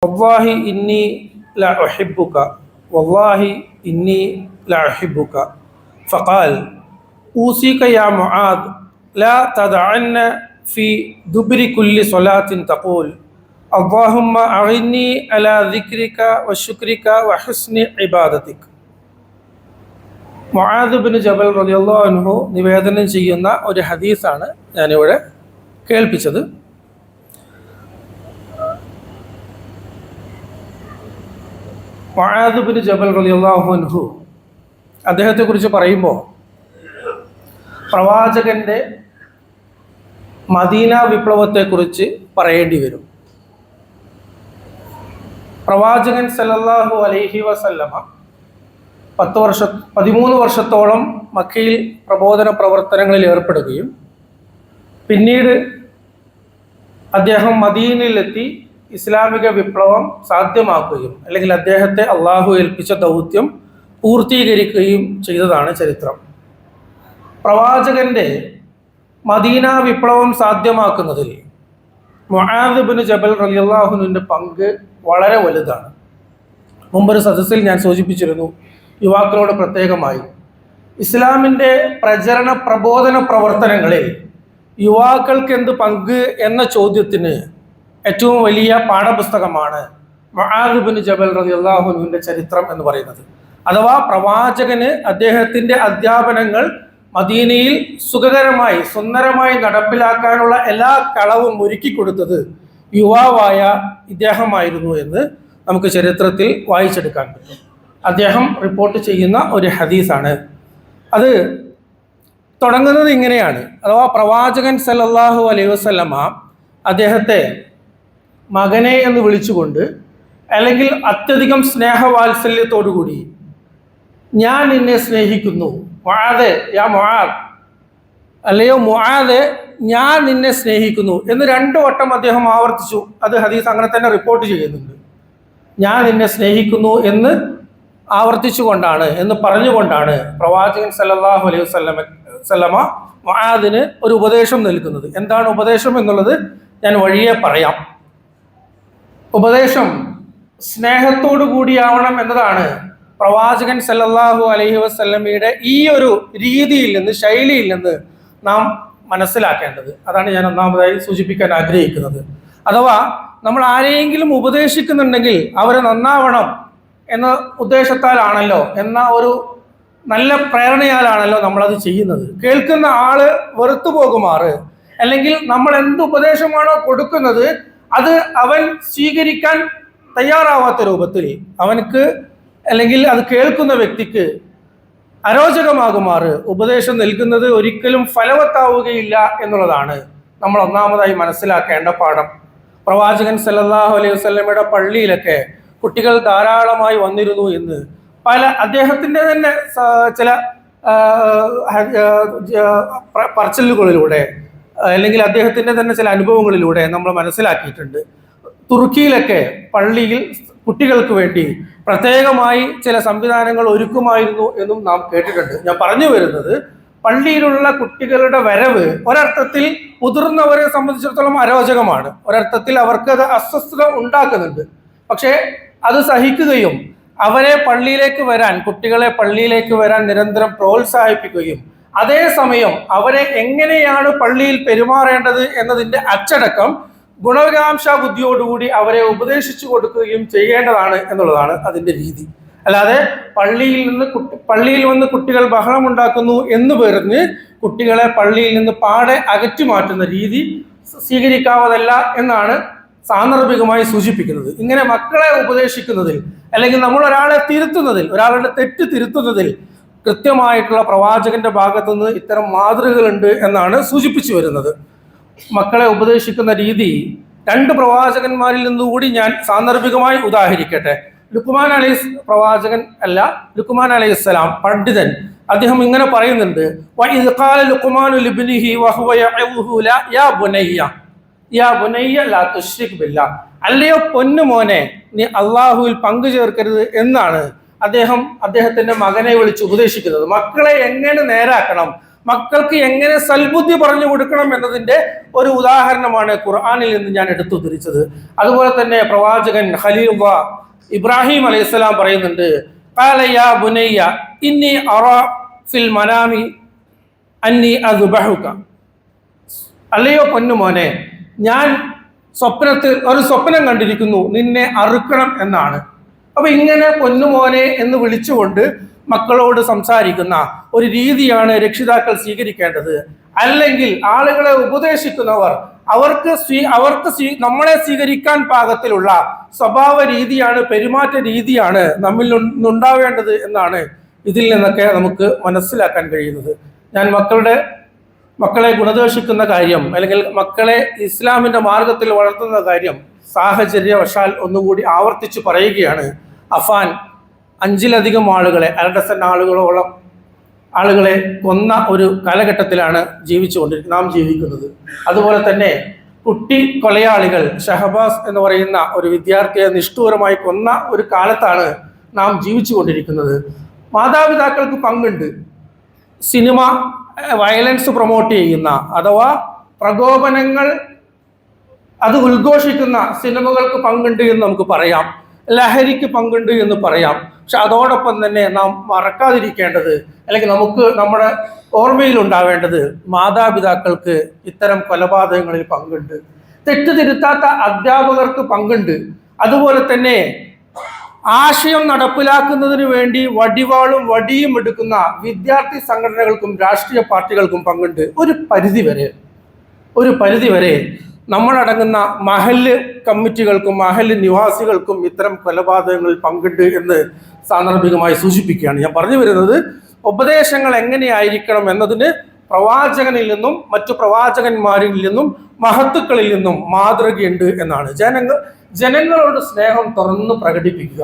والله إني لأحبك والله إني لأحبك فقال أوصيك يا معاذ لا تدعن في دبر كل صلاة تقول اللهم أعني على ذكرك وشكرك وحسن عبادتك. Muadh bin ജബൽ റളിയല്ലാഹു അൻഹു നിവേദനം ചെയ്യുന്ന ഒരു ഹദീസാണ് ഞാനിവിടെ കേൾപ്പിച്ചത്. മുആദ് ബിൻ ജബൽ റളിയല്ലാഹു അൻഹു അദ്ദേഹത്തെക്കുറിച്ച് പറയുമ്പോൾ പ്രവാചകന്റെ മദീന വിപ്ലവത്തെക്കുറിച്ച് പറയേണ്ടി വരും. പ്രവാചകൻ സല്ലല്ലാഹു അലൈഹി വസല്ലമ 13 വർഷത്തോളം മക്കയിൽ പ്രബോധന പ്രവർത്തനങ്ങളിൽ ഏർപ്പെടുകയും പിന്നീട് അദ്ദേഹം മദീനയിലെത്തി ഇസ്ലാമിക വിപ്ലവം സാധ്യമാക്കുകയും അല്ലെങ്കിൽ അദ്ദേഹത്തെ അള്ളാഹു ഏൽപ്പിച്ച ദൗത്യം പൂർത്തീകരിക്കുകയും ചെയ്തതാണ് ചരിത്രം. പ്രവാചകന്റെ മദീന വിപ്ലവം സാധ്യമാക്കുന്നതിൽ മുആദ് ബിൻ ജബൽ റളിയല്ലാഹുവിന്റെ പങ്ക് വളരെ വലുതാണ്. മുമ്പൊരു സദസ്സിൽ ഞാൻ സൂചിപ്പിച്ചിരുന്നു, യുവാക്കളോട് പ്രത്യേകമായി ഇസ്ലാമിൻ്റെ പ്രചരണ പ്രബോധന പ്രവർത്തനങ്ങളിൽ യുവാക്കൾക്ക് എന്ത് പങ്ക് എന്ന ചോദ്യത്തിന് ഏറ്റവും വലിയ പാഠപുസ്തകമാണ് മുആദ് ബിൻ ജബൽ റളിയല്ലാഹുവിന്റെ ചരിത്രം എന്ന് പറയുന്നത്. അഥവാ പ്രവാചകന് അദ്ദേഹത്തിൻ്റെ അധ്യാപനങ്ങൾ മദീനയിൽ സുഖകരമായി സുന്ദരമായി നടപ്പിലാക്കാനുള്ള എല്ലാ കളവും ഒരുക്കി കൊടുത്തത് യുവാവായ ഇദ്ദേഹമായിരുന്നു എന്ന് നമുക്ക് ചരിത്രത്തിൽ വായിച്ചെടുക്കാൻ പറ്റും. അദ്ദേഹം റിപ്പോർട്ട് ചെയ്യുന്ന ഒരു ഹദീസാണ്. അത് തുടങ്ങുന്നത് ഇങ്ങനെയാണ്. അഥവാ പ്രവാചകൻ സല്ലല്ലാഹു അലൈഹി വസല്ലമ അദ്ദേഹത്തെ മകനെ എന്ന് വിളിച്ചുകൊണ്ട് അല്ലെങ്കിൽ അത്യധികം സ്നേഹവാത്സല്യത്തോടുകൂടി ഞാൻ നിന്നെ സ്നേഹിക്കുന്നു മുആദ്, യാ മുആദ്, അല്ലയോ മുആദ് ഞാൻ നിന്നെ സ്നേഹിക്കുന്നു എന്ന് 2 വട്ടം അദ്ദേഹം ആവർത്തിച്ചു. അത് ഹദീസ് അങ്ങനെ തന്നെ റിപ്പോർട്ട് ചെയ്യുന്നുണ്ട്. ഞാൻ നിന്നെ സ്നേഹിക്കുന്നു എന്ന് ആവർത്തിച്ചുകൊണ്ടാണ്, എന്ന് പറഞ്ഞുകൊണ്ടാണ് പ്രവാചകൻ സല്ലല്ലാഹു അലൈഹി വസല്ലമ മുആദിന് ഒരു ഉപദേശം നൽകുന്നത്. എന്താണ് ഉപദേശം എന്നുള്ളത് ഞാൻ വഴിയെ പറയാം. ഉപദേശം സ്നേഹത്തോടു കൂടിയാവണം എന്നതാണ് പ്രവാചകൻ സല്ലല്ലാഹു അലൈഹി വസല്ലമയുടെ ഈ ഒരു രീതിയിൽ നിന്ന്, ശൈലിയിൽ നിന്ന് നാം മനസ്സിലാക്കേണ്ടത്. അതാണ് ഞാൻ ഒന്നാമതായി സൂചിപ്പിക്കാൻ ആഗ്രഹിക്കുന്നത്. അഥവാ നമ്മൾ ആരെയെങ്കിലും ഉപദേശിക്കുന്നുണ്ടെങ്കിൽ അവരെ നന്നാവണം എന്ന ഉദ്ദേശത്താലാണല്ലോ, എന്ന ഒരു നല്ല പ്രേരണയാലാണല്ലോ നമ്മളത് ചെയ്യുന്നത്. കേൾക്കുന്ന ആള് വെറുത്തു പോകുമാറ് അല്ലെങ്കിൽ നമ്മൾ എന്ത് ഉപദേശമാണോ കൊടുക്കുന്നത് അത് അവൻ സ്വീകരിക്കാൻ തയ്യാറാവാത്ത രൂപത്തിൽ അവനക്ക് അല്ലെങ്കിൽ അത് കേൾക്കുന്ന വ്യക്തിക്ക് അരോചകമാകുമാറ് ഉപദേശം നൽകുന്നത് ഒരിക്കലും ഫലവത്താവുകയില്ല എന്നുള്ളതാണ് നമ്മൾ ഒന്നാമതായി മനസ്സിലാക്കേണ്ട പാഠം. പ്രവാചകൻ സല്ലല്ലാഹു അലൈഹി വസല്ലമയുടെ പള്ളിയിലൊക്കെ കുട്ടികൾ ധാരാളമായി വന്നിരുന്നു എന്ന് അദ്ദേഹത്തിൻ്റെ തന്നെ ചില പറച്ചിലുകളിലൂടെ അല്ലെങ്കിൽ അദ്ദേഹത്തിൻ്റെ തന്നെ ചില അനുഭവങ്ങളിലൂടെ നമ്മൾ മനസ്സിലാക്കിയിട്ടുണ്ട്. തുർക്കിയിലൊക്കെ പള്ളിയിൽ കുട്ടികൾക്ക് വേണ്ടി പ്രത്യേകമായി ചില സംവിധാനങ്ങൾ ഒരുക്കുമായിരുന്നു എന്നും നാം കേട്ടിട്ടുണ്ട്. ഞാൻ പറഞ്ഞു വരുന്നത്, പള്ളിയിലുള്ള കുട്ടികളുടെ വരവ് ഒരർത്ഥത്തിൽ മുതിർന്നവരെ സംബന്ധിച്ചിടത്തോളം അരോചകമാണ്. ഒരർത്ഥത്തിൽ അവർക്ക് അത് അസ്വസ്ഥത ഉണ്ടാക്കുന്നുണ്ട്. പക്ഷേ അത് സഹിക്കുകയും അവരെ പള്ളിയിലേക്ക് വരാൻ, കുട്ടികളെ പള്ളിയിലേക്ക് വരാൻ നിരന്തരം പ്രോത്സാഹിപ്പിക്കുകയും അതേസമയം അവരെ എങ്ങനെയാണ് പള്ളിയിൽ പെരുമാറേണ്ടത് എന്നതിൻ്റെ അച്ചടക്കം ഗുണകാംക്ഷ ബുദ്ധിയോടുകൂടി അവരെ ഉപദേശിച്ചു കൊടുക്കുകയും ചെയ്യേണ്ടതാണ് എന്നുള്ളതാണ് അതിൻ്റെ രീതി. അല്ലാതെ പള്ളിയിൽ വന്ന് കുട്ടികൾ ബഹളമുണ്ടാക്കുന്നു എന്ന് പറഞ്ഞ് കുട്ടികളെ പള്ളിയിൽ നിന്ന് പാടെ അകറ്റി മാറ്റുന്ന രീതി സ്വീകരിക്കാവതല്ല എന്നാണ് സാന്ദർഭികമായി സൂചിപ്പിക്കുന്നത്. ഇങ്ങനെ മക്കളെ ഉപദേശിക്കുന്നതിൽ അല്ലെങ്കിൽ നമ്മൾ ഒരാളെ തിരുത്തുന്നതിൽ, ഒരാളുടെ തെറ്റ് തിരുത്തുന്നതിൽ കൃത്യമായിട്ടുള്ള പ്രവാചകന്റെ ഭാഗത്തുനിന്ന് ഇത്തരം മാതൃകകളുണ്ട് എന്നാണ് സൂചിപ്പിച്ചു വരുന്നത്. മക്കളെ ഉപദേശിക്കുന്ന രീതി 2 പ്രവാചകന്മാരിൽ നിന്നുകൂടി ഞാൻ സാന്ദർഭികമായി ഉദാഹരിക്കട്ടെ. ലുക്മാൻ പ്രവാചകൻ അല്ല, ലുക്മാൻ അലൈഹിസ്സലാം പണ്ഡിതൻ, അദ്ദേഹം ഇങ്ങനെ പറയുന്നുണ്ട്, വഇദ് ഖാല ലുക്മാനു ലിബ്നിഹി വഹുവ യഅഉഹു യാ ബുനയ്യ ലാ തുശ്രിക് ബില്ലാഹ്, അല്ലയോ പൊന്നു മോനെ നീ അള്ളാഹുവിൽ പങ്കു ചേർക്കരുത് എന്നാണ് അദ്ദേഹത്തിന്റെ മകനെ വിളിച്ച് ഉപദേശിക്കുന്നത്. മക്കളെ എങ്ങനെ നേരാക്കണം, മക്കൾക്ക് എങ്ങനെ സൽബുദ്ധി പറഞ്ഞു കൊടുക്കണം എന്നതിന്റെ ഒരു ഉദാഹരണമാണ് ഖുർആനിൽ നിന്ന് ഞാൻ എടുത്തുദ്ധരിച്ചത്. അതുപോലെ തന്നെ പ്രവാചകൻ ഖലീലുല്ലാ ഇബ്രാഹിം അലൈഹിസ്സലാം പറയുന്നുണ്ട്, ഖാല യാ ബുനയ്യ ഇന്നി അറാ ഫിൽ മനാമി അന്നി അദ്ബഹുക. അല്ലയോ പൊന്നുമോനെ, ഞാൻ സ്വപ്നത്തിൽ ഒരു സ്വപ്നം കണ്ടിരിക്കുന്നു, നിന്നെ അറുക്കണം എന്നാണ്. അപ്പൊ ഇങ്ങനെ പൊന്നുമോനെ എന്ന് വിളിച്ചുകൊണ്ട് മക്കളോട് സംസാരിക്കുന്ന ഒരു രീതിയാണ് രക്ഷിതാക്കൾ സ്വീകരിക്കേണ്ടത്. അല്ലെങ്കിൽ ആളുകളെ ഉപദേശിക്കുന്നവർ അവർക്ക് നമ്മളെ സ്വീകരിക്കാൻ പാകത്തിലുള്ള സ്വഭാവ രീതിയാണ്, പെരുമാറ്റ രീതിയാണ് നമ്മിൽ നിന്നുണ്ടാവേണ്ടത് എന്നാണ് ഇതിൽ നിന്നൊക്കെ നമുക്ക് മനസ്സിലാക്കാൻ കഴിയുന്നത്. ഞാൻ മക്കളെ ഗുണദോഷിക്കുന്ന കാര്യം, അല്ലെങ്കിൽ മക്കളെ ഇസ്ലാമിന്റെ മാർഗത്തിൽ വളർത്തുന്ന കാര്യം സാഹചര്യവശാൽ ഒന്നുകൂടി ആവർത്തിച്ച് പറയുകയാണ്. അഫാൻ 5-ലധികം ആളുകളെ, 1 ഡസൻ ആളുകളെ കൊന്ന ഒരു കാലഘട്ടത്തിലാണ് നാം ജീവിക്കുന്നത്. അതുപോലെ തന്നെ കുട്ടി കൊലയാളികൾ ഷഹബാസ് എന്ന് പറയുന്ന ഒരു വിദ്യാർത്ഥിയെ നിഷ്ഠൂരമായി കൊന്ന ഒരു കാലത്താണ് നാം ജീവിച്ചു കൊണ്ടിരിക്കുന്നത്. മാതാപിതാക്കൾക്ക് പങ്കുണ്ട്. സിനിമ വയലൻസ് പ്രൊമോട്ട് ചെയ്യുന്ന അഥവാ പ്രകോപനങ്ങൾ അത് ഉദ്ഘോഷിക്കുന്ന സിനിമകൾക്ക് പങ്കുണ്ട് എന്ന് നമുക്ക് പറയാം, ലഹരിക്ക് പങ്കുണ്ട് എന്ന് പറയാം. പക്ഷെ അതോടൊപ്പം തന്നെ നാം മറക്കാതിരിക്കേണ്ടത്, അല്ലെങ്കിൽ നമുക്ക് നമ്മുടെ ഓർമ്മയിൽ ഉണ്ടാവേണ്ടത്, മാതാപിതാക്കൾക്ക് ഇത്തരം കൊലപാതകങ്ങളിൽ പങ്കുണ്ട്. തെറ്റുതിരുത്താത്ത അധ്യാപകർക്ക് പങ്കുണ്ട്. അതുപോലെ തന്നെ ആശയം നടപ്പിലാക്കുന്നതിന് വേണ്ടി വടിവാളും വടിയും എടുക്കുന്ന വിദ്യാർത്ഥി സംഘടനകൾക്കും രാഷ്ട്രീയ പാർട്ടികൾക്കും പങ്കുണ്ട്. ഒരു പരിധിവരെ നമ്മളടങ്ങുന്ന മഹല്ല് കമ്മിറ്റികൾക്കും മഹല്ല് നിവാസികൾക്കും ഇത്തരം കൊലപാതകങ്ങളിൽ പങ്കുണ്ട് എന്ന് സാന്ദർഭികമായി സൂചിപ്പിക്കുകയാണ്. ഞാൻ പറഞ്ഞു വരുന്നത്, ഉപദേശങ്ങൾ എങ്ങനെയായിരിക്കണം എന്നതിന് പ്രവാചകനിൽ നിന്നും മറ്റു പ്രവാചകന്മാരിൽ നിന്നും മഹത്തുക്കളിൽ നിന്നും മാതൃകയുണ്ട് എന്നാണ്. ജനങ്ങളോട് സ്നേഹം തുറന്നു പ്രകടിപ്പിക്കുക.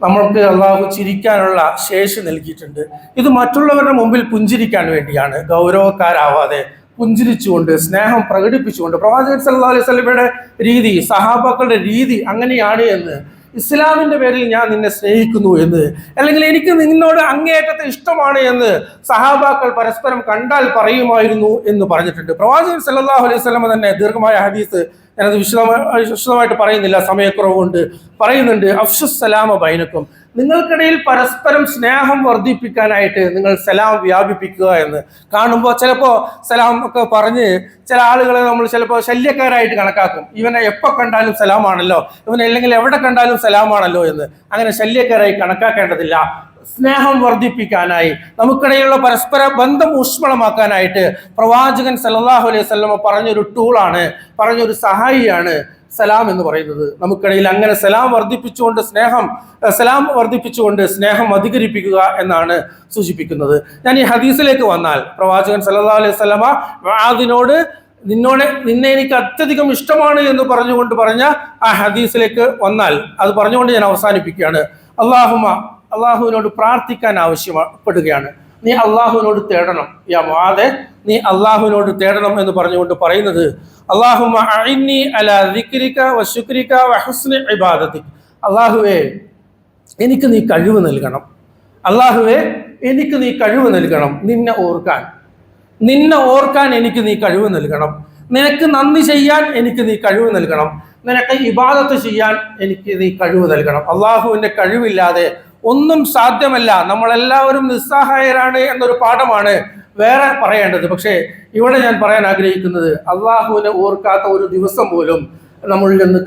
നമ്മൾക്ക് അള്ളാഹു ചിരിക്കാനുള്ള ശേഷി നൽകിയിട്ടുണ്ട്. ഇത് മറ്റുള്ളവരുടെ മുമ്പിൽ പുഞ്ചിരിക്കാൻ വേണ്ടിയാണ്. ഗൗരവക്കാരാവാതെ പുഞ്ചിരിച്ചുകൊണ്ട് സ്നേഹം പ്രകടിപ്പിച്ചുകൊണ്ട്, പ്രവാചകൻ സല്ലല്ലാഹു അലൈഹി വസല്ലമയുടെ രീതി, സഹാബാക്കളുടെ രീതി അങ്ങനെയാണ് എന്ന്, ഇസ്ലാമിന്റെ പേരിൽ ഞാൻ നിന്നെ സ്നേഹിക്കുന്നു എന്ന്, അല്ലെങ്കിൽ എനിക്ക് നിന്നോട് അങ്ങേയറ്റത്തെ ഇഷ്ടമാണ് എന്ന് സഹാബാക്കൾ പരസ്പരം കണ്ടാൽ പറയുമായിരുന്നു എന്ന് പറഞ്ഞിട്ടുണ്ട്. പ്രവാചകൻ സല്ലല്ലാഹു അലൈഹി വസല്ലമ തന്നെ ദീർഘമായ ഹദീസ്, ഞാനത് വിശദമായിട്ട് പറയുന്നില്ല, സമയക്കുറവ് കൊണ്ട് പറയുന്നുണ്ട്, അഫ്ശുസ് സലാമ ബൈനക്കും, നിങ്ങൾക്കിടയിൽ പരസ്പരം സ്നേഹം വർദ്ധിപ്പിക്കാനായിട്ട് നിങ്ങൾ സലാം വ്യാപിപ്പിക്കുക എന്ന്. കാണുമ്പോൾ ചിലപ്പോൾ സലാം ഒക്കെ പറഞ്ഞ് ചില ആളുകളെ നമ്മൾ ചിലപ്പോൾ ശല്യക്കാരായിട്ട് കണക്കാക്കും. ഇവനെ എപ്പോൾ കണ്ടാലും സലാമാണല്ലോ, ഇവനെ അല്ലെങ്കിൽ എവിടെ കണ്ടാലും സലാമാണല്ലോ എന്ന്. അങ്ങനെ ശല്യക്കാരായി കണക്കാക്കേണ്ടതില്ല. സ്നേഹം വർദ്ധിപ്പിക്കാനായി, നമുക്കിടയിലുള്ള പരസ്പര ബന്ധം ഊഷ്മളമാക്കാനായിട്ട് പ്രവാചകൻ സല്ലല്ലാഹു അലൈഹി വസല്ലമ പറഞ്ഞൊരു ടൂളാണ്, പറഞ്ഞൊരു സഹായിയാണ് സലാം എന്ന് പറയുന്നത്. നമുക്കിടയിൽ അങ്ങനെ സലാം വർദ്ധിപ്പിച്ചുകൊണ്ട് സ്നേഹം അധികരിപ്പിക്കുക എന്നാണ് സൂചിപ്പിക്കുന്നത്. ഞാൻ ഈ ഹദീസിലേക്ക് വന്നാൽ, പ്രവാചകൻ സല്ലല്ലാഹു അലൈഹി വസല്ലമ മുആദിനോട് നിന്നെ എനിക്ക് അത്യധികം ഇഷ്ടമാണ് എന്ന് പറഞ്ഞുകൊണ്ട് പറഞ്ഞ ആ ഹദീസിലേക്ക് വന്നാൽ, അത് പറഞ്ഞുകൊണ്ട് ഞാൻ അവസാനിപ്പിക്കുകയാണ്. അള്ളാഹുവിനോട് പ്രാർത്ഥിക്കാൻ ആവശ്യപ്പെടുകയാണ്. നീ അള്ളാഹുവിനോട് തേടണം, യാ മുആദേ, നീ അള്ളാഹുവിനോട് തേടണം എന്ന് പറഞ്ഞുകൊണ്ട് പറയുന്നത്, അല്ലാഹുമ്മ അഇന്നി അലാ ദിക്രിക വശുക്രിക വഹുസ്നി ഇബാദതിക, അള്ളാഹുവേ എനിക്ക് നീ കഴിവ് നൽകണം, അള്ളാഹുവേ എനിക്ക് നീ കഴിവ് നൽകണം, നിന്നെ ഓർക്കാൻ എനിക്ക് നീ കഴിവ് നൽകണം, നിനക്ക് നന്ദി ചെയ്യാൻ എനിക്ക് നീ കഴിവ് നൽകണം, നിനക്ക് ഇബാദത്ത് ചെയ്യാൻ എനിക്ക് നീ കഴിവ് നൽകണം. അള്ളാഹുവിന്റെ കഴിവില്ലാതെ ഒന്നും സാധ്യമല്ല. നമ്മളെല്ലാവരും നിസ്സഹായരാണ് എന്നൊരു പാഠമാണ് വേറെ പറയേണ്ടത്. പക്ഷേ ഇവിടെ ഞാൻ പറയാൻ ആഗ്രഹിക്കുന്നത്, അള്ളാഹുവിനെ ഓർക്കാത്ത ഒരു ദിവസം പോലും നമ്മളിൽ നിന്ന്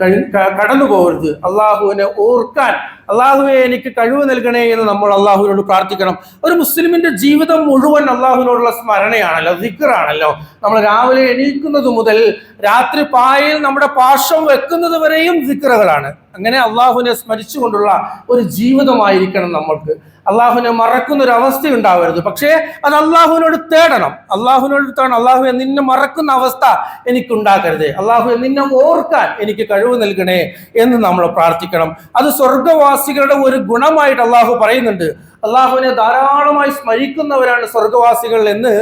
കടന്നു പോകരുത്. അള്ളാഹുവിനെ ഓർക്കാൻ, അള്ളാഹുവെ എനിക്ക് കഴിവ് നൽകണേ എന്ന് നമ്മൾ അള്ളാഹുവിനോട് പ്രാർത്ഥിക്കണം. ഒരു മുസ്ലിമിന്റെ ജീവിതം മുഴുവൻ അള്ളാഹുവിനോടുള്ള സ്മരണയാണല്ലോ, ദിക്റാണല്ലോ. നമ്മൾ രാവിലെ എണീക്കുന്നത് മുതൽ രാത്രി പായയിൽ നമ്മുടെ പാർശ്വം വെക്കുന്നത് വരെയും ദിക്റുകളാണ്. അങ്ങനെ അള്ളാഹുവിനെ സ്മരിച്ചുകൊണ്ടുള്ള ഒരു ജീവിതമായിരിക്കണം നമ്മൾക്ക്. അള്ളാഹുവിനെ മറക്കുന്ന ഒരു അവസ്ഥ ഉണ്ടാവരുത്. പക്ഷേ അത് അള്ളാഹുവിനോട് തേടണം. അള്ളാഹുവെ നിന്നെ മറക്കുന്ന അവസ്ഥ എനിക്കുണ്ടാക്കരുതേ, അള്ളാഹുവെ നിന്നെ ഓർക്കാൻ എനിക്ക് കഴിവ് നൽകണേ എന്ന് നമ്മൾ പ്രാർത്ഥിക്കണം. അത് സ്വർഗവാസികളുടെ ഒരു ഗുണമായിട്ട് അള്ളാഹു പറയുന്നുണ്ട്. അള്ളാഹുവിനെ ധാരാളമായി സ്മരിക്കുന്നവരാണ് സ്വർഗവാസികൾ എന്ന്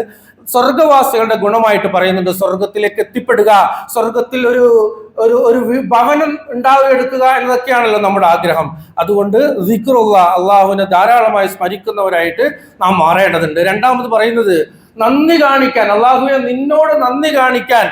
സ്വർഗവാസികളുടെ ഗുണമായിട്ട് പറയുന്നുണ്ട്. സ്വർഗത്തിലേക്ക് എത്തിപ്പെടുക, സ്വർഗത്തിൽ ഒരു ഭവനം ഉണ്ടാക്കിയെടുക്കുക എന്നതൊക്കെയാണല്ലോ നമ്മുടെ ആഗ്രഹം. അതുകൊണ്ട് ദിക്റുള്ള, അള്ളാഹുവിനെ ധാരാളമായി സ്മരിക്കുന്നവരായിട്ട് നാം മാറേണ്ടതുണ്ട്. രണ്ടാമത് പറയുന്നത്, നന്ദി കാണിക്കാൻ, അള്ളാഹുവെ നിന്നോട് നന്ദി കാണിക്കാൻ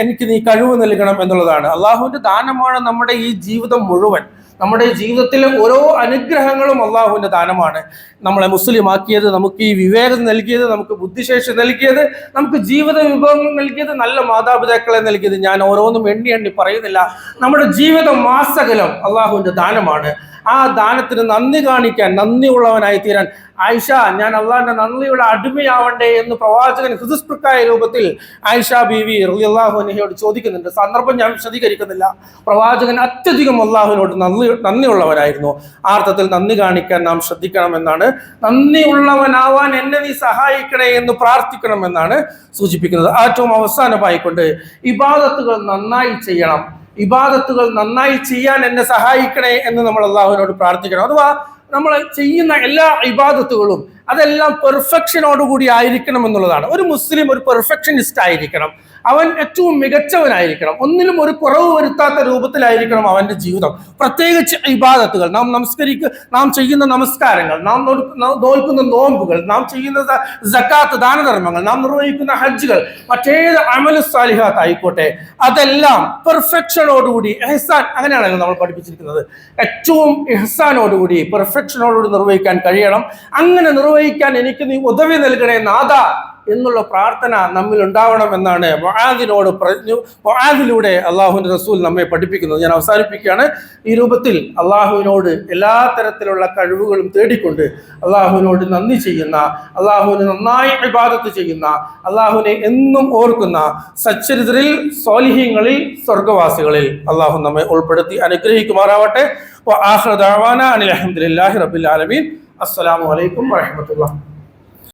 എനിക്ക് നീ കഴിവ് നൽകണം എന്നുള്ളതാണ്. അള്ളാഹുവിന്റെ ദാനമാണ് നമ്മുടെ ഈ ജീവിതം മുഴുവൻ. നമ്മുടെ ജീവിതത്തിലെ ഓരോ അനുഗ്രഹങ്ങളും അള്ളാഹുവിന്റെ ദാനമാണ്. നമ്മളെ മുസ്ലിമാക്കിയത്, നമുക്ക് ഈ വിവേകം നൽകിയത്, നമുക്ക് ബുദ്ധിശേഷി നൽകിയത്, നമുക്ക് ജീവിത വിഭവങ്ങൾ നൽകിയത്, നല്ല മാതാപിതാക്കളെ നൽകിയത്, ഞാൻ ഓരോന്നും എണ്ണി എണ്ണി പറയുന്നില്ല. നമ്മുടെ ജീവിതം മാസകലം അള്ളാഹുവിന്റെ ദാനമാണ്. ആ ദാനത്തിന് നന്ദി കാണിക്കാൻ, നന്ദിയുള്ളവനായി തീരാൻ, ആയിഷ ഞാൻ അള്ളാഹിന്റെ നന്ദിയുടെ അടിമയാവണ്ടേ എന്ന് പ്രവാചകൻ ഹൃദസ്പൃക്കായ രൂപത്തിൽ ആയിഷ ബീവി റളിയല്ലാഹു അൻഹയോട് ചോദിക്കുന്നുണ്ട്. സന്ദർഭം ഞാൻ വിശദീകരിക്കുന്നില്ല. പ്രവാചകൻ അത്യധികം അള്ളാഹുവിനോട് നന്ദിയുള്ളവനായിരുന്നു. ആ അർത്ഥത്തിൽ നന്ദി കാണിക്കാൻ നാം ശ്രദ്ധിക്കണമെന്നാണ്. നന്ദിയുള്ളവനാവാൻ എന്നെ നീ സഹായിക്കണേ എന്ന് പ്രാർത്ഥിക്കണമെന്നാണ് സൂചിപ്പിക്കുന്നത്. ഏറ്റവും അവസാനമായിക്കൊണ്ട് ഇബാദത്തുകൾ നന്നായി ചെയ്യണം, ഇബാദത്തുകൾ നന്നായി ചെയ്യാൻ എന്നെ സഹായിക്കണേ എന്ന് നമ്മൾ അള്ളാഹുവിനോട് പ്രാർത്ഥിക്കണം. അഥവാ നമ്മൾ ചെയ്യുന്ന എല്ലാ ഇബാദത്തുകളും അതെല്ലാം പെർഫെക്ഷനോടുകൂടി ആയിരിക്കണം എന്നുള്ളതാണ്. ഒരു മുസ്ലിം ഒരു പെർഫെക്ഷനിസ്റ്റ് ആയിരിക്കണം. അവൻ ഏറ്റവും മികച്ചവനായിരിക്കണം. ഒന്നിലും ഒരു കുറവ് വരുത്താത്ത രൂപത്തിലായിരിക്കണം അവന്റെ ജീവിതം. പ്രത്യേകിച്ച് ഇബാദത്തുകൾ, നാം ചെയ്യുന്ന നമസ്കാരങ്ങൾ, നാം നോൽക്കുന്ന നോമ്പുകൾ, നാം ചെയ്യുന്ന സക്കാത്ത് ദാനധർമ്മങ്ങൾ, നാം നിർവഹിക്കുന്ന ഹജ്ജുകൾ, മറ്റേത് അമലു സാലിഹാത്ത് ആയിക്കോട്ടെ, അതെല്ലാം പെർഫെക്ഷനോടുകൂടി, ഇഹ്സാൻ അങ്ങനെയാണല്ലോ നമ്മൾ പഠിപ്പിച്ചിരിക്കുന്നത്, ഏറ്റവും ഇഹ്സാനോടുകൂടി പെർഫെക്ഷനോടുകൂടി നിർവഹിക്കാൻ കഴിയണം. അങ്ങനെ നിർവഹിക്കാൻ എനിക്ക് നീ ഉദവി നൽകണേ നാഥ എന്നുള്ള പ്രാർത്ഥന നമ്മിൽ ഉണ്ടാവണം എന്നാണ് മുആദിലൂടെ അള്ളാഹുവിന്റെ റസൂൽ നമ്മെ പഠിപ്പിക്കുന്നത്. ഞാൻ അവസാനിപ്പിക്കുകയാണ്. ഈ രൂപത്തിൽ അള്ളാഹുവിനോട് എല്ലാ തരത്തിലുള്ള കഴിവുകളും തേടിക്കൊണ്ട് അള്ളാഹുവിനോട് നന്ദി ചെയ്യുന്ന, അള്ളാഹുവിന് നന്നായി ഇബാദത്ത് ചെയ്യുന്ന, അള്ളാഹുവിനെ എന്നും ഓർക്കുന്ന സച്ചരിതരിൽ, സ്വാലിഹീങ്ങളിൽ, സ്വർഗവാസികളിൽ അള്ളാഹു നമ്മെ ഉൾപ്പെടുത്തി അനുഗ്രഹിക്കുമാറാവട്ടെ. വആഖിറു ദഅവാനാ അനിൽ ഹംദുലില്ലാഹി റബ്ബിൽ ആലമീൻ. അസ്സലാമു അലൈക്കും വറഹ്മത്തുള്ളാഹി.